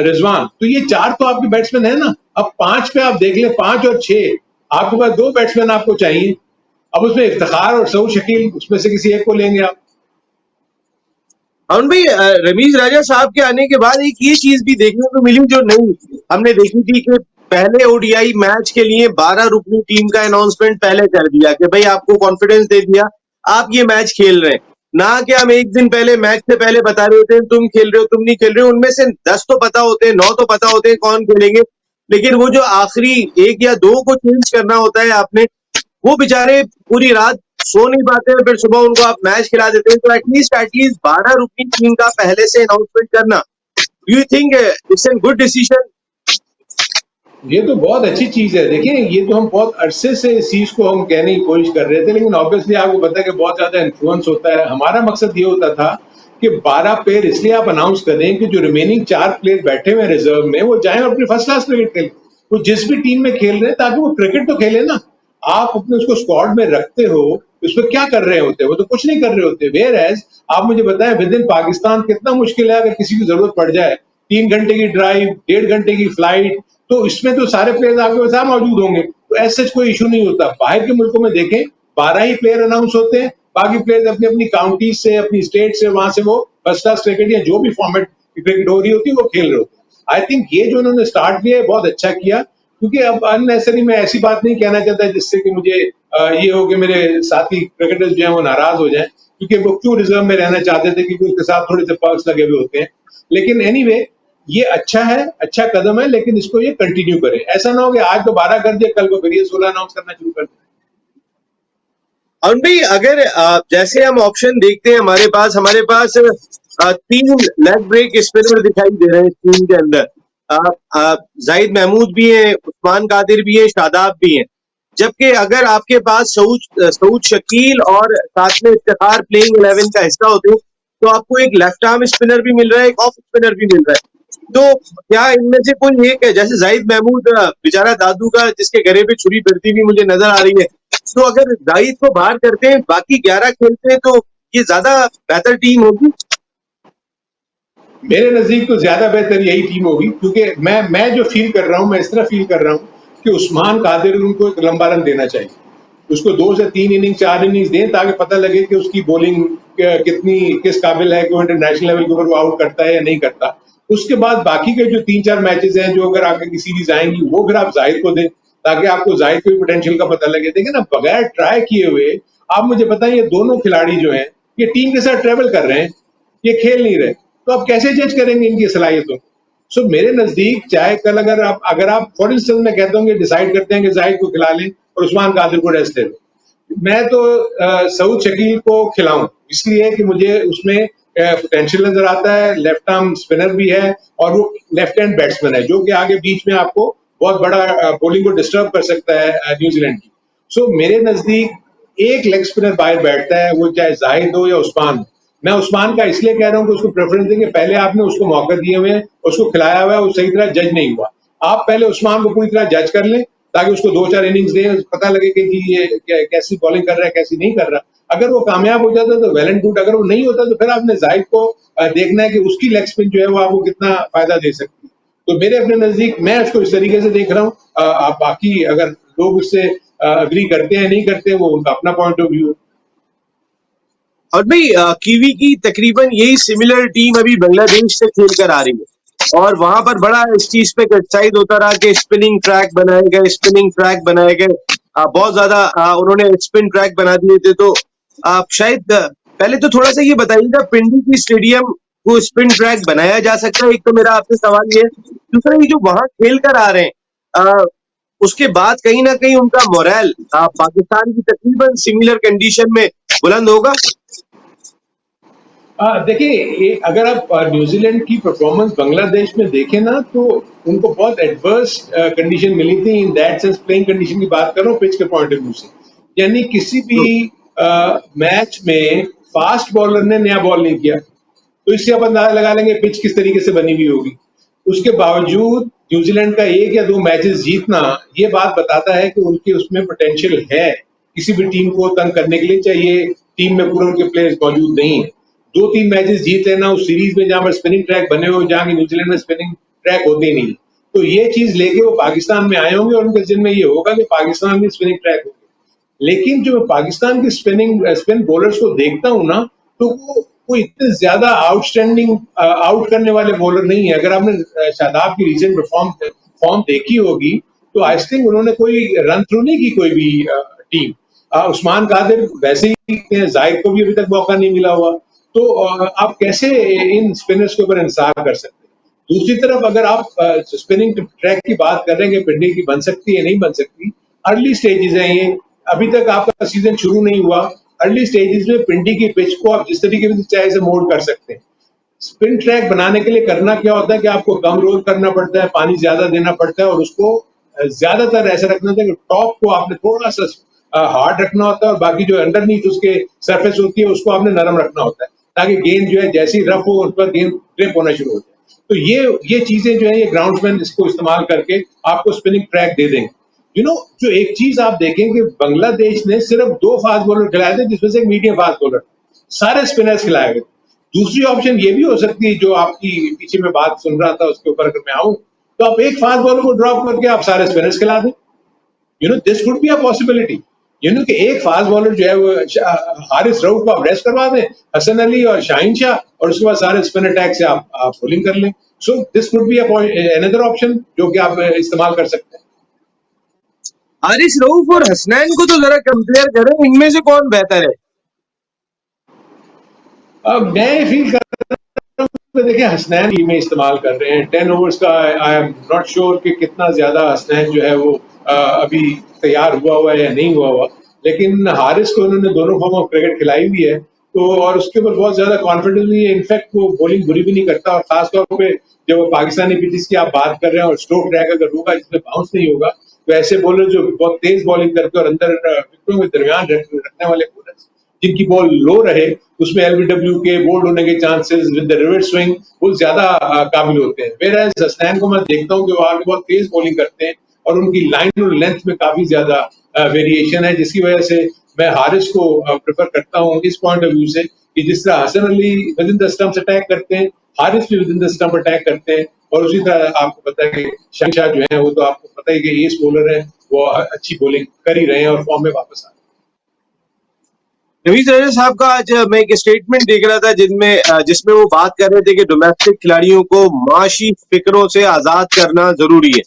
रिजवान, तो ये 4 तो आपके बैट्समैन है ना। अब 5 पे आप देख लें, 5 और 6 आपके पास 2 बैट्समैन आपको चाहिए। अब उसमें इफ्तिखार और सऊद शकील, उसमें से किसी एक को लेंगे आप। और भाई रमीज राजा साहब के आने के बाद एक ये चीज भी देखने को मिली जो नहीं हमने देखी थी, कि पहले ओडीआई मैच के लिए 12 रुकनी टीम का अनाउंसमेंट पहले कर दिया कि भाई आपको कॉन्फिडेंस दे दिया, आप ये मैच खेल रहे हैं। ना कि हम एक दिन पहले, मैच से पहले बता रहे होते हैं तुम खेल रहे हो, तुम नहीं खेल रहे हो। उनमें से 10 तो पता होते हैं, 9 तो पता होते हैं कौन खेलेंगे, लेकिन वो जो आखिरी 1 या 2 को चेंज करना होता है आपने, वो बेचारे पूरी रात सो नहीं पाते हैं, फिर सुबह उनको आप मैच खिला देते हैं। तो एटलीस्ट 12 रुकनी टीम का पहले से अनाउंसमेंट करना, do you think it's an good decision? ये तो बहुत अच्छी चीज है। देखिए, ये तो हम बहुत अरसे से इस चीज को हम कहने की कोशिश कर रहे थे, लेकिन ऑब्वियसली आपको पता है कि बहुत ज्यादा इन्फ्लुएंस होता है। हमारा मकसद ये होता था कि 12 प्लेयर इसलिए आप अनाउंस करें कि जो रिमेनिंग 4 प्लेयर बैठे हुए रिजर्व में, वो जाएं और अपनी फर्स्ट क्लास क्रिकेट खेलें। वो जिस भी टीम में खेल रहे हैं, ताकि वो क्रिकेट तो खेले ना। आप अपने उसको स्क्वाड में रखते हो, उसमें क्या कर रहे होते हैं? वो तो कुछ नहीं कर रहे होते। वेयर एज आप मुझे बताएं, विद इन पाकिस्तान कितना मुश्किल है अगर किसी की जरूरत पड़ जाए, 3 घंटे की ड्राइव, 1.5 घंटे की फ्लाइट, तो इसमें तो सारे प्लेयर्स आपके पास मौजूद होंगे, तो ऐसा कोई इशू नहीं होता। बाहर के मुल्कों में देखें, 12 ही प्लेयर अनाउंस होते हैं, बाकी प्लेयर्स अपनी अपनी काउंटी से, अपनी स्टेट से, वहां से वो फर्स्ट क्लास क्रिकेट या जो भी फॉर्मेट क्रिकेट हो रही होती है वो खेल रहे होते हैं। आई थिंक ये जो उन्होंने स्टार्ट किया है बहुत अच्छा किया, क्योंकि अब अननेसेसरी मैं ऐसी बात नहीं कहना चाहता जिससे कि मुझे ये हो कि मेरे साथी क्रिकेटर्स जो है वो नाराज हो जाएं, क्योंकि वो क्यों रिजर्व में रहना चाहते थे, क्योंकि उसके साथ थोड़े से पर्क्स लगे हुए होते हैं। लेकिन एनीवे, ये अच्छा है, अच्छा कदम है, लेकिन इसको ये कंटिन्यू करें। ऐसा ना हो कि आज तो 12 कर दिया, कल को फिर ये 16 अनाउंस करना शुरू कर दें। अरुण भाई, अगर जैसे हम ऑप्शन देखते हैं, हमारे पास 3 लेग ब्रेक स्पिनर दिखाई दे रहे हैं इस टीम के अंदर। जाहिद महमूद भी है, उस्मान कादिर भी है, शादाब भी है। जबकि अगर आपके पास सऊद शकील और साथ में इफ्तिखार प्लेइंग 11 का हिस्सा होते, तो आपको एक लेफ्ट आर्म स्पिनर भी मिल रहा है, एक ऑफ स्पिनर भी मिल रहा है। तो क्या इनमें से कोई एक है, जैसे जाहिद महमूद बेचारा दादू का जिसके गले पे छुरी फिरती हुई मुझे नजर आ रही है, तो अगर जाहिद को बाहर करते हैं बाकी 11 खेलते हैं तो ये ज्यादा बेहतर टीम होगी। मेरे नजदीक तो ज्यादा बेहतर यही टीम होगी, क्योंकि मैं जो फील कर रहा हूँ, मैं इस तरह फील कर रहा हूँ कि उस्मान कादिर उनको एक लंबा रन देना चाहिए। उसको 2 से 3 इनिंग 4 इनिंग्स दें ताकि पता लगे कि उसकी बॉलिंग कितनी किस काबिल है कि वो इंटरनेशनल लेवल के ऊपर वो आउट करता है या नहीं करता। उसके बाद बाकी के जो 3-4 मैचेस हैं जो अगर आगे की सीरीज आएंगी वो फिर आप जाहिद को दें ताकि आपको जाहिद के पोटेंशियल का पता लगे। देखिए ना, बगैर ट्राई किए हुए आप मुझे बताएं, ये दोनों खिलाड़ी जो हैं ये टीम के साथ ट्रेवल कर रहे हैं, ये खेल नहीं रहे, तो आप कैसे जज करेंगे इनकी सलाहियतों? सो मेरे नजदीक चाहे कल अगर आप फॉर इंस्टेंस मैं कहता हूँ कि डिसाइड करते हैं कि जाहिद को खिला लें और उस्मान कादिर को रेस्ट दे दें, मैं तो सऊद शकील को खिलाऊं, इसलिए कि मुझे उसमें पोटेंशियल नजर आता है। लेफ्ट आर्म स्पिनर भी है और वो लेफ्ट हैंड बैट्समैन है जो कि आगे बीच में आपको बहुत बड़ा बॉलिंग को डिस्टर्ब कर सकता है न्यूजीलैंड की। सो मेरे नजदीक एक लेग स्पिनर बाहर बैठता है, वो चाहे जाहिद हो या उस्मान हो। मैं उस्मान का इसलिए कह रहा हूँ कि उसको प्रेफरेंस देंगे, पहले आपने उसको मौका दिए हुए हैं, उसको खिलाया हुआ है, वो सही तरह जज नहीं हुआ। आप पहले उस्मान को पूरी तरह जज कर लें ताकि उसको 2-4 इनिंग्स दें, पता लगे कि जी ये कैसी बॉलिंग कर रहा है, कैसी नहीं कर रहा। अगर वो कामयाब हो जाता तो वेल एंड गुड, अगर वो नहीं होता तो फिर आपने जाहिद को देखना है कि उसकी लेग स्पिन जो है वो आपको कितना फायदा दे सकती है। तो मेरे अपने नजदीक मैं उसको इस तरीके से देख रहा हूँ। आप बाकी अगर लोग उससे अग्री करते हैं नहीं करते, वो उनका अपना पॉइंट ऑफ व्यू है। और भाई कीवी की तकरीबन यही सिमिलर टीम अभी बांग्लादेश से खेल कर आ रही है और वहां पर बड़ा इस चीज पे क्रिटिसाइज होता रहा कि स्पिनिंग ट्रैक बनाए गए, स्पिनिंग ट्रैक बनाए गए, बहुत ज्यादा उन्होंने स्पिन ट्रैक बना दिए थे। तो आप शायद पहले तो थोड़ा सा ये बताइएगा, पिंडी की स्टेडियम को स्पिन ट्रैक बनाया जा सकता है? एक तो मेरा आपसे सवाल ये है। दूसरा, ये जो वहां खेल कर आ रहे हैं उसके बाद कहीं ना कहीं उनका मोरल पाकिस्तान की तकरीबन सिमिलर कंडीशन में बुलंद होगा। देखिए, अगर आप न्यूजीलैंड की परफॉर्मेंस बांग्लादेश में देखें ना, तो उनको बहुत एडवर्स कंडीशन मिली थी, in that sense playing condition की बात कर रहा हूँ पिच के पॉइंट ऑफ व्यू से। यानी किसी भी मैच में फास्ट बॉलर ने नया बॉल नहीं किया, तो इससे आप अंदाजा लगा लेंगे पिच किस तरीके से बनी हुई होगी। उसके बावजूद न्यूजीलैंड का 1 या 2 मैचेस जीतना ये बात बताता है कि उनके उसमें पोटेंशियल है किसी भी टीम को तंग करने के लिए, चाहिए टीम में पूरे उनके प्लेयर्स मौजूद नहीं है। 2-3 मैचेस जीत लेना उस सीरीज में जहां पर स्पिनिंग ट्रैक बने हुए, जहां की न्यूजीलैंड में स्पिनिंग ट्रैक होते ही नहीं, तो ये चीज लेके वो पाकिस्तान में आए होंगे और उनके जिन में ये होगा कि पाकिस्तान में स्पिनिंग ट्रैक होगी। लेकिन जो पाकिस्तान की स्पिन बॉलर्स को देखता हूं ना, तो वो इतने ज्यादा आउटस्टैंडिंग आउट करने वाले बॉलर नहीं है। अगर आपने शादाब की रीसेंट फॉर्म देखी होगी, तो आई थिंक उन्होंने कोई रन थ्रू नहीं की कोई भी टीम। उस्मान कादिर वैसे ही, जाहिद को भी अभी तक मौका नहीं मिला हुआ। तो आप कैसे इन स्पिनर्स के ऊपर इंसाफ कर सकते हैं? दूसरी तरफ अगर आप स्पिनिंग ट्रैक की बात कर रहे हैं कि पिंडी की बन सकती है नहीं बन सकती, अर्ली स्टेजेस हैं ये, अभी तक आपका सीजन शुरू नहीं हुआ। अर्ली स्टेजेस में पिंडी की पिच को आप जिस तरीके से चाहे से मोल्ड कर सकते हैं। स्पिन ट्रैक बनाने के लिए करना क्या होता है कि आपको कम रोल करना पड़ता है, पानी ज्यादा देना पड़ता है और उसको ज्यादातर ऐसा रखना होता है कि टॉप को आपने थोड़ा सा हार्ड रखना होता है और बाकी जो अंडरनीथ उसके सरफेस होती है उसको आपने नरम रखना होता है, ताकि गेंद जो है जैसी रफ हो उस पर गेंद ग्रिप होना शुरू हो जाए। तो ये चीजें जो है ये ग्राउंड्समैन इसको इस्तेमाल करके आपको स्पिनिंग ट्रैक दे देंगे। जो एक चीज आप देखें कि बांग्लादेश ने सिर्फ 2 फास्ट बॉलर खिलाए थे, जिसमें से एक मीडियम फास्ट बॉलर, सारे स्पिनर्स खिलाए गए। दूसरी ऑप्शन ये भी हो सकती है, जो आपकी पीछे में बात सुन रहा था उसके ऊपर अगर मैं आऊं, तो आप एक फास्ट बॉलर को ड्रॉप करके आप सारे स्पिनर्स खिला दें। This could be a possibility. कि एक फास्ट बॉलर जो है वो हारिस रऊफ को आप रेस्ट करवा दें, हसन अली और शाहीन शाह, और उसके बाद सारे स्पिन अटैक से आप बॉलिंग कर लें। So this could be another option जो कि आप इस्तेमाल कर सकते हैं। हारिस रऊफ और हसनैन को तो जरा कंपेयर करें, इनमें से कौन बेहतर है? अब मैं फील कर रहा हूं कि देखिए हसनैन ही में इस्तेमाल कर रहे हैं 10 ओवर्स का। आई एम नॉट श्योर कि कितना ज्यादा हसनैन जो है वो अभी तैयार हुआ है या नहीं हुआ, लेकिन हारिस को उन्होंने दोनों फॉर्म ऑफ क्रिकेट खिलाई हुई है, तो और उसके ऊपर बहुत ज्यादा कॉन्फिडेंस भी है। इनफैक्ट वो बॉलिंग बुरी भी नहीं करता, और खासतौर पे जब वो पाकिस्तानी पिचेस की आप बात कर रहे हैं और स्ट्रोक ट्रैक अगर होगा जिसमें बाउंस नहीं होगा, तो ऐसे बॉलर जो बहुत तेज बॉलिंग करके और अंदर विकेटों के दरमियान रखने वाले बॉलर, जिनकी बॉल लो रहे उसमें एलबीडब्ल्यू के बोल्ड होने के chances with the reverse swing वो ज्यादा काबिल होते हैं। वेयर हसनैन को मैं देखता हूँ कि वो आगे बहुत तेज बॉलिंग करते हैं और उनकी लाइन और लेंथ में काफी ज्यादा वेरिएशन है, जिसकी वजह से मैं हारिस को प्रेफर करता हूँ इस पॉइंट ऑफ व्यू से कि जिस तरह Hasan Ali within the stumps attack करते हैं, हारिस भी within the stump attack करते हैं। और उसी तरह आपको पता है कि शहनशाह जो है वो तो आपको पता है कि एस बॉलर है, वो अच्छी बॉलिंग कर ही रहे हैं और फॉर्म में वापस आ रहे हैं। नवीद रजा साहब का आज मैं एक स्टेटमेंट देख रहा था जिसमें वो बात कर रहे थे कि डोमेस्टिक खिलाड़ियों को माशी फिक्रों से आजाद करना जरूरी है।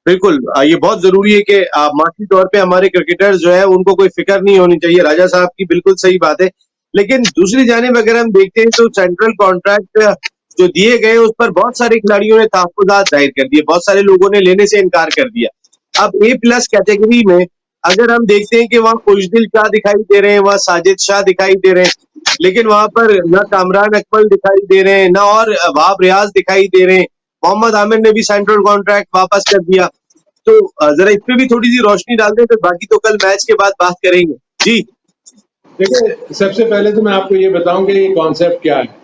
बिल्कुल ये बहुत जरूरी है कि माशी तौर पे हमारे क्रिकेटर्स जो है उनको कोई फिक्र नहीं होनी चाहिए। राजा साहब की बिल्कुल सही बात है, लेकिन दूसरी जानिब अगर हम देखते हैं तो सेंट्रल कॉन्ट्रैक्ट जो दिए गए उस पर बहुत सारे खिलाड़ियों ने तहफ्फुज़ात जाहिर कर दिए, बहुत सारे लोगों ने लेने से इनकार कर दिया। अब A+ कैटेगरी में अगर हम देखते हैं कि वहाँ खुशदिल शाह दिखाई दे रहे हैं, वहाँ साजिद शाह दिखाई दे रहे हैं, लेकिन वहां पर ना कामरान अकमल दिखाई दे रहे हैं, ना और वहाब रियाज दिखाई दे रहे हैं। मोहम्मद आमिर ने भी सेंट्रल कॉन्ट्रैक्ट वापस कर दिया। तो जरा इस पे भी थोड़ी सी रोशनी डाल दें, फिर बाकी तो कल मैच के बाद बात करेंगे। जी देखिए, सबसे पहले तो मैं आपको ये बताऊं कि ये कॉन्सेप्ट क्या है।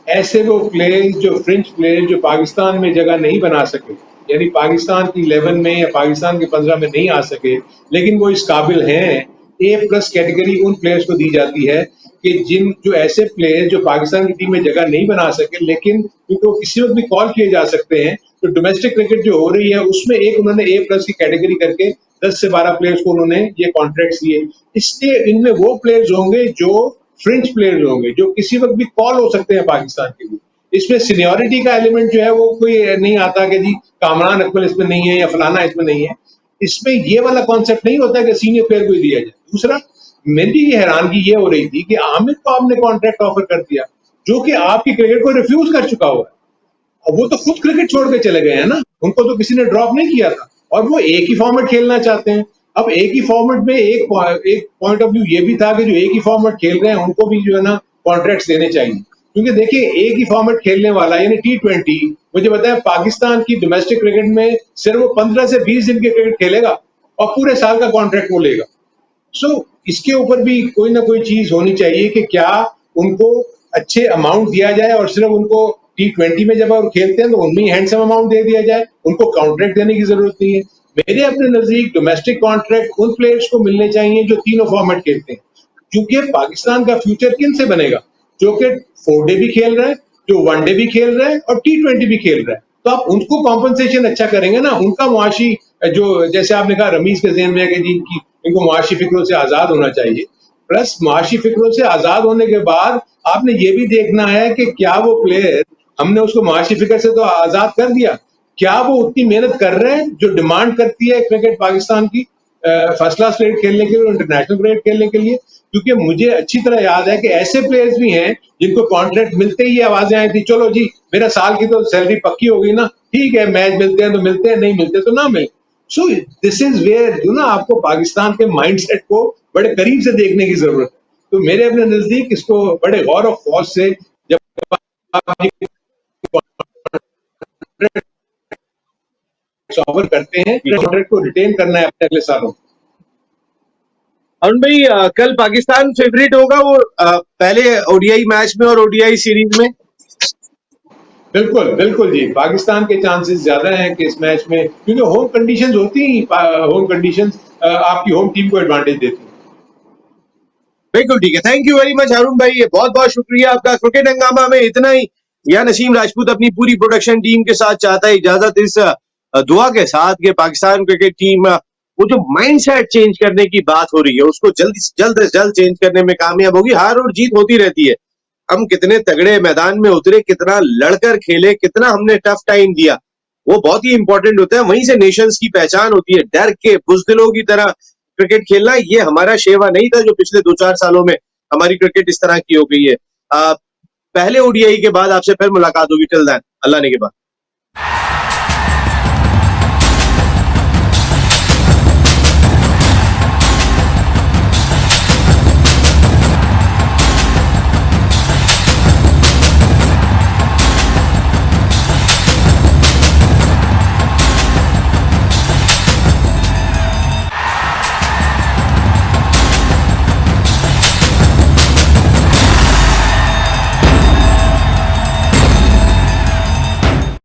ऐसे वो प्लेयर्स जो फ्रेंच प्लेयर जो पाकिस्तान में जगह नहीं बना सके, यानी पाकिस्तान की 11 में या पाकिस्तान के 15 में नहीं आ सके, लेकिन वो इस काबिल हैं, A+ कैटेगरी उन प्लेयर्स को दी जाती है कि जो ऐसे प्लेयर जो पाकिस्तान की टीम में जगह नहीं बना सके, लेकिन क्योंकि वो किसी वक्त भी कॉल किए जा सकते हैं, तो डोमेस्टिक क्रिकेट जो हो रही है उसमें एक उन्होंने A+ की कैटेगरी करके 10 से 12 प्लेयर्स को उन्होंने ये कॉन्ट्रैक्ट दिए। इसलिए इनमें वो प्लेयर्स होंगे जो फ्रेंच प्लेयर्स होंगे जो किसी वक्त भी कॉल हो सकते हैं पाकिस्तान के लिए। इसमें सीनियरिटी का एलिमेंट जो है वो कोई नहीं आता कि जी कामरान अकमल इसमें नहीं है या फलाना इसमें नहीं है। इसमें ये वाला कॉन्सेप्ट नहीं होता कि सीनियर प्लेयर को ही दिया जाए। दूसरा, मेरी ये हैरानगी ये हो रही थी कि आमिर को आपने कॉन्ट्रैक्ट ऑफर कर दिया जो कि आपकी क्रिकेट को रिफ्यूज कर चुका हुआ है, और वो तो खुद क्रिकेट छोड़ के चले गए हैं ना, उनको तो किसी ने ड्रॉप नहीं किया था, और वो एक ही फॉर्मेट खेलना चाहते हैं। अब एक ही फॉर्मेट में एक पॉइंट ऑफ व्यू ये भी था कि जो एक ही फॉर्मेट खेल रहे हैं उनको भी जो है ना कॉन्ट्रैक्ट देने चाहिए, क्योंकि देखिए एक ही फॉर्मेट खेलने वाला यानी T20, मुझे बताया पाकिस्तान की डोमेस्टिक क्रिकेट में सिर्फ वो 15 से 20 दिन के क्रिकेट खेलेगा और पूरे साल का कॉन्ट्रैक्ट वो लेगा। इसके ऊपर भी कोई ना कोई चीज होनी चाहिए कि क्या उनको अच्छे अमाउंट दिया जाए, और सिर्फ उनको T20 में जब वो खेलते हैं तो उनमें हैंडसम अमाउंट दे दिया जाए, उनको कॉन्ट्रैक्ट देने की जरूरत नहीं है। मेरे अपने नजदीक डोमेस्टिक कॉन्ट्रैक्ट उन प्लेयर्स को मिलने चाहिए जो तीनों फॉर्मेट खेलते हैं, क्योंकि पाकिस्तान का फ्यूचर किन से बनेगा, जो कि 4 डे भी खेल रहा है, जो 1 डे भी खेल रहा है और T20 भी खेल रहा है। तो आप उनको कॉम्पनसेशन अच्छा करेंगे ना, उनका मुआशी जो जैसे आपने कहा रमीज के ज़हन में कि जी इनको मुआशी फिक्रों से आजाद होना चाहिए, प्लस मुआशी फिक्रों से आजाद होने के बाद आपने ये भी देखना है कि क्या वो प्लेयर, हमने उसको मुआशी फिक्र से तो आजाद कर दिया, क्या वो उतनी मेहनत कर रहे हैं जो डिमांड करती है क्रिकेट पाकिस्तान की फर्स्ट क्लास क्रिकेट खेलने के लिए, इंटरनेशनल क्रिकेट खेलने के लिए। क्योंकि मुझे अच्छी तरह याद है कि ऐसे प्लेयर्स भी हैं जिनको कॉन्ट्रैक्ट मिलते ही आवाजें आई थी, चलो जी मेरा साल की तो सैलरी पक्की हो गई ना, ठीक है मैच मिलते हैं तो मिलते हैं, नहीं मिलते तो ना मिले। सो दिस इज वेयर जो ना आपको पाकिस्तान के माइंडसेट को बड़े करीब से देखने की जरूरत है। तो मेरे अपने नजदीक इसको बड़े गौर और खौफ से जब आप ऑफर करते हैं, कॉन्ट्रैक्ट को रिटेन करना है अपने अगले सालों। अरुण भाई, कल पाकिस्तान फेवरेट होगा वो पहले ओडीआई मैच में और ओडीआई सीरीज में? बिल्कुल बिल्कुल जी, पाकिस्तान के चांसेस ज्यादा हैं कि इस मैच में, क्योंकि होम कंडीशंस होती ही, होम कंडीशंस आपकी होम टीम को एडवांटेज देती है। बिल्कुल ठीक है, thank you very much Arun भाई, ये बहुत बहुत शुक्रिया आपका। क्रिकेट हंगामा में इतना ही। या नसीम राजपूत अपनी पूरी प्रोडक्शन टीम के साथ चाहता है इजाजत इस दुआ के साथ कि पाकिस्तान क्रिकेट टीम वो जो माइंडसेट चेंज करने की बात हो रही है उसको जल्द से जल्द चेंज करने में कामयाब होगी। हार और जीत होती रहती है, हम कितने तगड़े मैदान में उतरे, कितना लड़कर खेले, कितना हमने टफ टाइम दिया, वो बहुत ही इंपॉर्टेंट होता है। वहीं से नेशंस की पहचान होती है। डर के बुजदिलों की तरह क्रिकेट खेलना ये हमारा शेवा नहीं था जो पिछले 2-4 सालों में हमारी क्रिकेट इस तरह की हो गई है। पहले ओडीआई के बाद आपसे फिर मुलाकात होगी। टिल देन, अल्लाह ने के बाद।